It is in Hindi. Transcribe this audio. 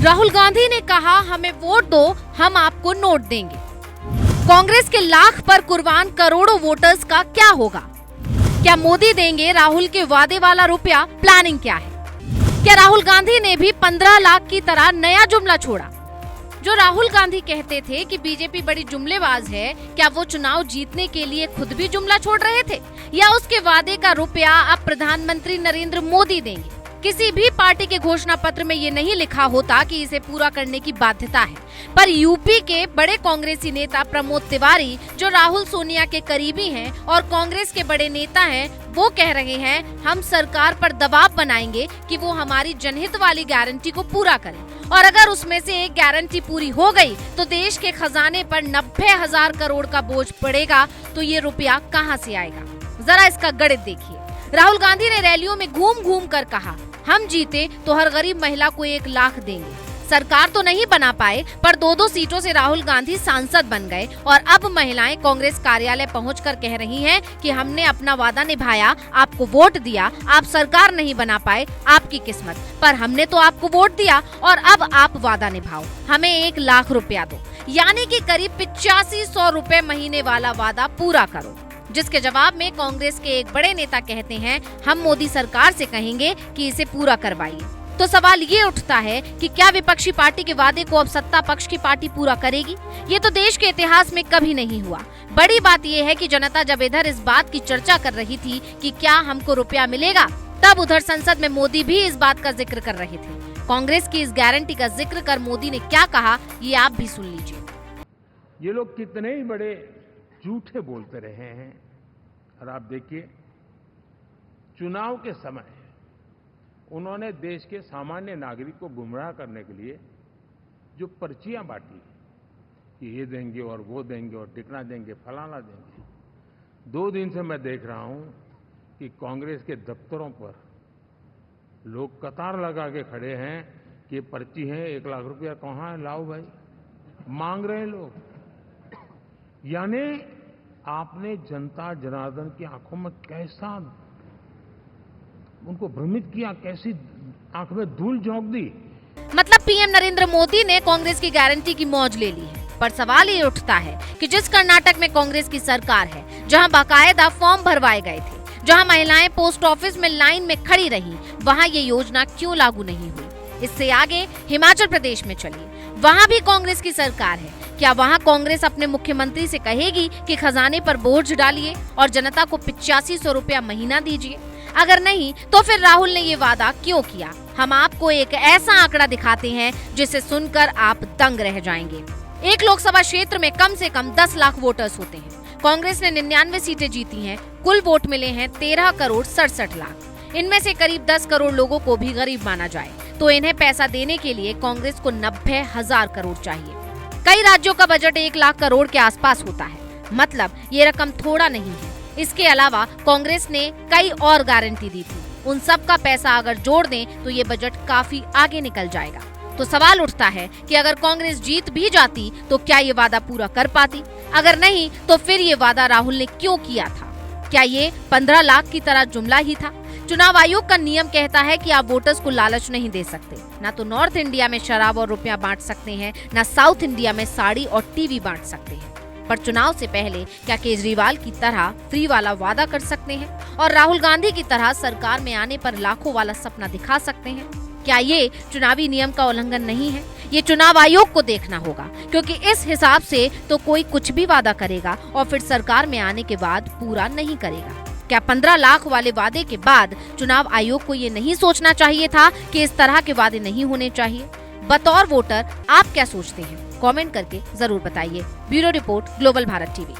राहुल गांधी ने कहा, हमें वोट दो, हम आपको नोट देंगे। कांग्रेस के लाख पर कुर्बान करोड़ों वोटर्स का क्या होगा? क्या मोदी देंगे राहुल के वादे वाला रुपया? प्लानिंग क्या है? क्या राहुल गांधी ने भी 15 लाख की तरह नया जुमला छोड़ा? जो राहुल गांधी कहते थे कि बीजेपी बड़ी जुमलेबाज है, क्या वो चुनाव जीतने के लिए खुद भी जुमला छोड़ रहे थे, या उसके वादे का रुपया अब प्रधानमंत्री नरेंद्र मोदी देंगे? किसी भी पार्टी के घोषणा पत्र में ये नहीं लिखा होता कि इसे पूरा करने की बाध्यता है, पर यूपी के बड़े कांग्रेसी नेता प्रमोद तिवारी, जो राहुल सोनिया के करीबी हैं और कांग्रेस के बड़े नेता हैं, वो कह रहे हैं, हम सरकार पर दबाव बनाएंगे कि वो हमारी जनहित वाली गारंटी को पूरा करें, और अगर उसमें से एक गारंटी पूरी हो गई तो देश के खजाने पर 90,000 करोड़ का बोझ पड़ेगा। तो ये रुपया कहां से आएगा? जरा इसका गणित देखिए। राहुल गांधी ने रैलियों में घूम घूम कर कहा, हम जीते तो हर गरीब महिला को 1 लाख देंगे। सरकार तो नहीं बना पाए, पर 2-2 सीटों से राहुल गांधी सांसद बन गए, और अब महिलाएं कांग्रेस कार्यालय पहुंचकर कह रही हैं कि हमने अपना वादा निभाया, आपको वोट दिया, आप सरकार नहीं बना पाए, आपकी किस्मत, पर हमने तो आपको वोट दिया और अब आप वादा निभाओ, हमें 1 लाख रुपया दो, यानी कि करीब 8500 रुपए महीने वाला वादा पूरा करो। जिसके जवाब में कांग्रेस के एक बड़े नेता कहते हैं, हम मोदी सरकार से कहेंगे कि इसे पूरा करवाइए। तो सवाल ये उठता है कि क्या विपक्षी पार्टी के वादे को अब सत्ता पक्ष की पार्टी पूरा करेगी? ये तो देश के इतिहास में कभी नहीं हुआ। बड़ी बात ये है कि जनता जब इधर इस बात की चर्चा कर रही थी कि क्या हमको रुपया मिलेगा, तब उधर संसद में मोदी भी इस बात का जिक्र कर रहे थे। कांग्रेस की इस गारंटी का जिक्र कर मोदी ने क्या कहा, ये आप भी सुन लीजिए। ये लोग कितने ही बड़े झूठे बोलते रहे हैं, और आप देखिए, चुनाव के समय उन्होंने देश के सामान्य नागरिक को गुमराह करने के लिए जो पर्चियां बांटी कि ये देंगे और वो देंगे और टिकना देंगे, फलाना देंगे। 2 दिन से मैं देख रहा हूं कि कांग्रेस के दफ्तरों पर लोग कतार लगा के खड़े हैं कि पर्ची है, 1 लाख रुपया कहां है, लाओ भाई, मांग रहे हैं लोग। यानी आपने जनता जनार्दन की आंखों में कैसा उनको भ्रमित किया, कैसी आंख में धूल झोंक दी। मतलब पीएम नरेंद्र मोदी ने कांग्रेस की गारंटी की मौज ले ली है। पर सवाल ये उठता है कि जिस कर्नाटक में कांग्रेस की सरकार है, जहां बाकायदा फॉर्म भरवाए गए थे, जहां महिलाएं पोस्ट ऑफिस में लाइन में खड़ी रहीं, वहां ये योजना क्यों लागू नहीं हुई? इससे आगे हिमाचल प्रदेश में चलिए, वहां भी कांग्रेस की सरकार है। क्या वहां कांग्रेस अपने मुख्यमंत्री से कहेगी कि खजाने पर बोझ डालिए और जनता को 8500 रुपया महीना दीजिए? अगर नहीं, तो फिर राहुल ने ये वादा क्यों किया? हम आपको एक ऐसा आंकड़ा दिखाते हैं जिसे सुनकर आप दंग रह जाएंगे। एक लोकसभा क्षेत्र में कम से कम 10 लाख वोटर्स होते हैं। कांग्रेस ने 99 सीटें जीती हैं। कुल वोट मिले हैं 13 करोड़ 67 लाख। इनमें से करीब 10 करोड़ लोगों को भी गरीब माना जाए तो इन्हें पैसा देने के लिए कांग्रेस को 90,000 करोड़ चाहिए। कई राज्यों का बजट 1 लाख करोड़ के आसपास होता है, मतलब ये रकम थोड़ा नहीं है। इसके अलावा कांग्रेस ने कई और गारंटी दी थी, उन सब का पैसा अगर जोड़ दें तो ये बजट काफी आगे निकल जाएगा। तो सवाल उठता है कि अगर कांग्रेस जीत भी जाती तो क्या ये वादा पूरा कर पाती? अगर नहीं, तो फिर ये वादा राहुल ने क्यों किया था? क्या ये 15 लाख की तरह जुमला ही था? चुनाव आयोग का नियम कहता है कि आप वोटर्स को लालच नहीं दे सकते। ना तो नॉर्थ इंडिया में शराब और रुपया बांट सकते हैं, ना साउथ इंडिया में साड़ी और टीवी बांट सकते हैं। पर चुनाव से पहले क्या केजरीवाल की तरह फ्री वाला वादा कर सकते हैं और राहुल गांधी की तरह सरकार में आने पर लाखों वाला सपना दिखा सकते हैं? क्या ये चुनावी नियम का उल्लंघन नहीं है? ये चुनाव आयोग को देखना होगा, क्योंकि इस हिसाब से तो कोई कुछ भी वादा करेगा और फिर सरकार में आने के बाद पूरा नहीं करेगा। क्या 15 लाख वाले वादे के बाद चुनाव आयोग को ये नहीं सोचना चाहिए था कि इस तरह के वादे नहीं होने चाहिए? बतौर वोटर आप क्या सोचते हैं? कमेंट करके जरूर बताइए। Bureau report, global Bharat TV.